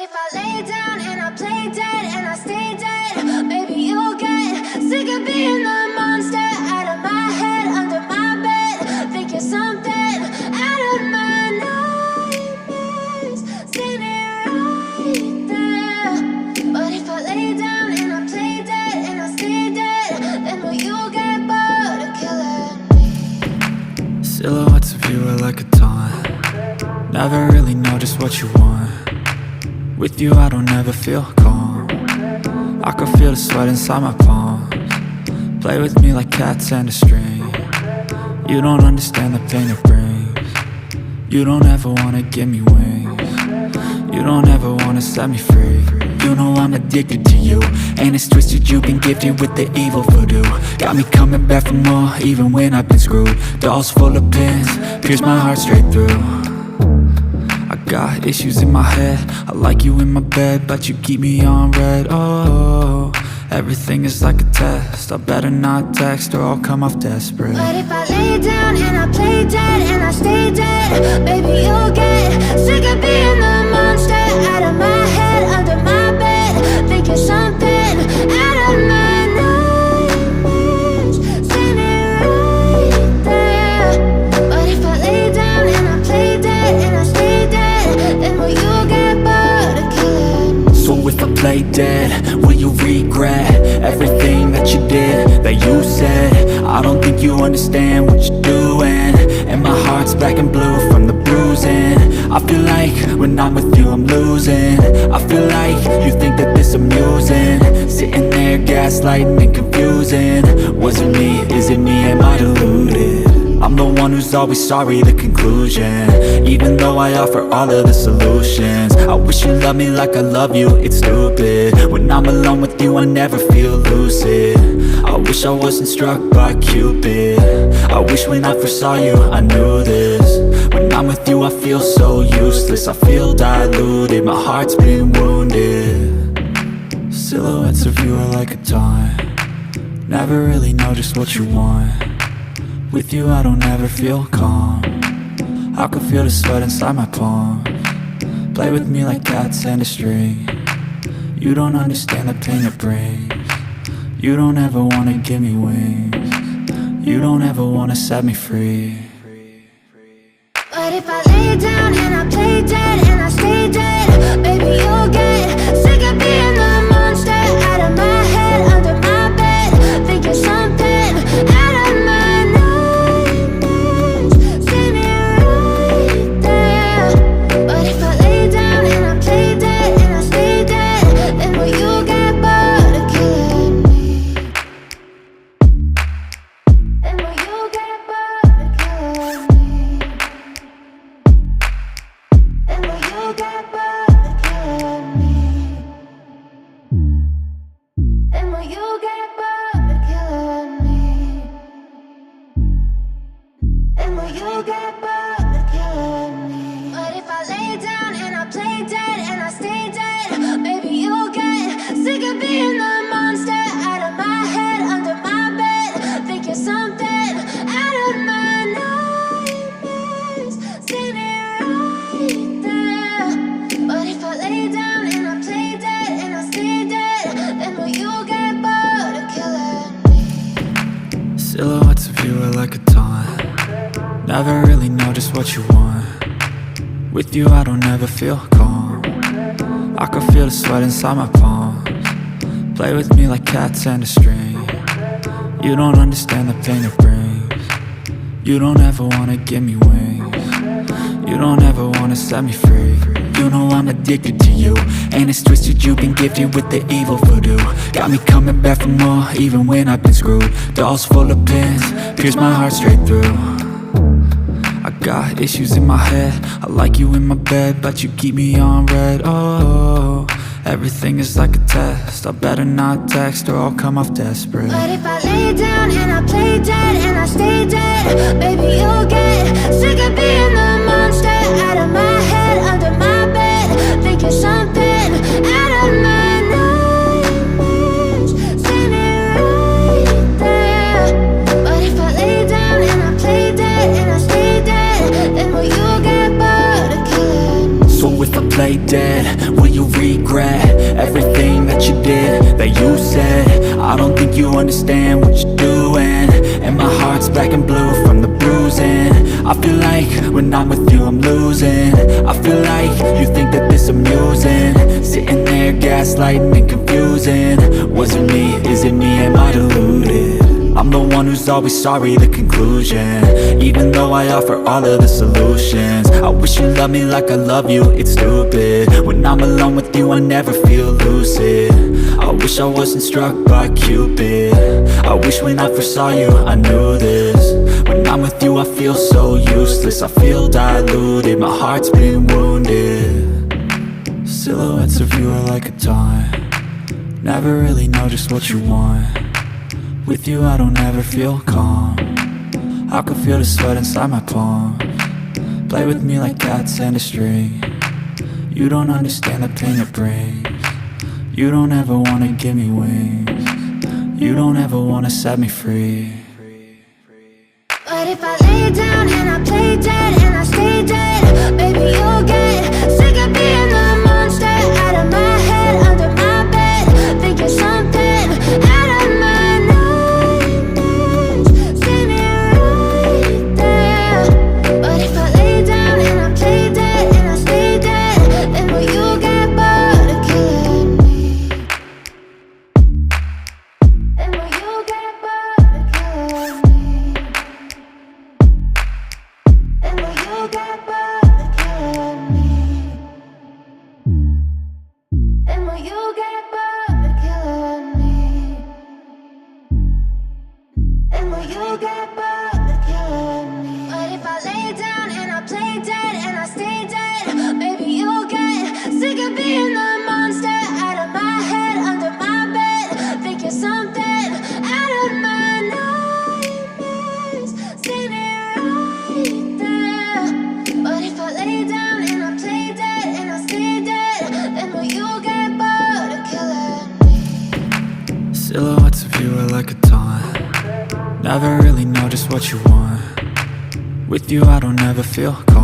if I lay down and I play dead and I stay dead, baby, you'll get sick of being the monster out of my head, under my bed. Think you're something out of my nightmares, standing right there. But if I lay down and I play dead and I stay dead, then will you get bored of killing me? Silhouettes of you are like a taunt. Never really know just what you want. With you I don't ever feel calm. I can feel the sweat inside my palms. Play with me like cats and a string. You don't understand the pain it brings. You don't ever wanna give me wings. You don't ever wanna set me free. You know I'm addicted to you, and it's twisted, you've been gifted with the evil voodoo. Got me coming back for more, even when I've been screwed. Dolls full of pins, pierce my heart straight through. I got issues in my head, I like you in my bed, but you keep me on red. Oh, everything is like a test, I better not text or I'll come off desperate. But if I lay down and I play dead and I stay dead, baby, you'll get sick of being the monster out of my head, under my bed. Think you're something out of my nightmares, standing right there. But if I lay down and I play dead and I stay dead, then will you get bored of killing me? So if I play dead, will you regret everything that you did, that you said? I don't think you understand what you're doing, and my heart's black and blue from the bruising. I feel like when I'm with you I'm losing. I feel like you think that this amusing, sitting there gaslighting and confusing. Was it me? Is it me? Am I deluded? I'm the one who's always sorry, the conclusion, even though I offer all of the solutions. I wish you loved me like I love you, it's stupid. When I'm alone with you I never feel lucid. I wish I wasn't struck by Cupid. I wish when I first saw you I knew this. When I'm with you I feel so useless, I feel diluted, my heart's been wounded. Silhouettes of you are like a taunt. Never really know just what you want. With you I don't ever feel calm. I can feel the sweat inside my palms. Play with me like cats and a string. You don't understand the pain it brings. You don't ever wanna give me wings. You don't ever wanna set me free. But if I lay down and I play dead and I stay dead, baby, you'll get sick of being the monster out of my head, under my bed. Think you're something out of my nightmares, standing right there. But if I lay down and I play dead and I stay dead, then will you get bored of killing me? Then will you get bored of killing me? And will you get bored of killing me? And will you get bored of killing me? And will you get bored of killing me? But if I lay down and I play dead and I stay dead, baby, you'll get sick of being the monster out of my head, under my bed. Think you're something out of my nightmares, standing right there. But if I lay down and I play dead and I stay dead, then will you get bored of killing me? Silhouettes of you are like a taunt. Never really know just what you want. With you I don't ever feel calm. I can feel the sweat inside my palms. Play with me like cats and a string. You don't understand the pain it brings. You don't ever wanna give me wings. You don't ever wanna set me free. You know I'm addicted to you, and it's twisted, you've been gifted with the evil voodoo. Got me coming back for more, even when I've been screwed. Dolls full of pins, pierce my heart straight through. I got issues in my head, I like you in my bed, but you keep me on red. Oh, everything is like a test, I better not text or I'll come off desperate. But if I lay down and I play dead and I stay dead, baby, you'll get sick of being the monster out of my head, under my bed. Think you're something out of my nightmares, standing right there. But if I lay down and I play dead and I stay dead, then will you get bored of killing me? So if I play dead, will you regret everything that you did, that you said? I don't think you understand what you're doing, and my heart's black and blue from the bruising. I feel like when I'm with you I'm losing. I feel like you think that this amusing, sitting there gaslighting and confusing. Was it me? Is it me? Am I deluded? I'm the one who's always sorry, the conclusion, even though I offer all of the solutions. I wish you loved me like I love you, it's stupid. When I'm alone with you I never feel lucid. I wish I wasn't struck by Cupid. I wish when I first saw you I knew this. When I'm with you I feel so useless, I feel diluted, my heart's been wounded. Silhouettes of you are like a taunt, never really know just what you want. With you I don't ever feel calm, I can feel the sweat inside my palms. Play with me like cats and a string, you don't understand the pain it brings. You don't ever wanna give me wings, you don't ever wanna set me free. But if I lay down and I play dead and I stay dead, baby you'll get sick of being the monster out of my head, under my bed, thinking something out of my nightmares. See me right there. But if I lay down and I play dead and I stay dead, then will you get bored of killing me? Then will you get bored of killing me? And will you get bored of killing me? And will you get bored of killing me? And will you get bored of killing me? But if I lay down and I play dead and I stay dead, baby you'll get sick of being the monster out of my head, under my bed, thinking something out of my nightmares. See me right there. But if I lay down and I play dead and I stay dead, then will you get bored of killing me? Silhouettes of you are like a taunt, never really know just what you want. With you I don't ever feel calm,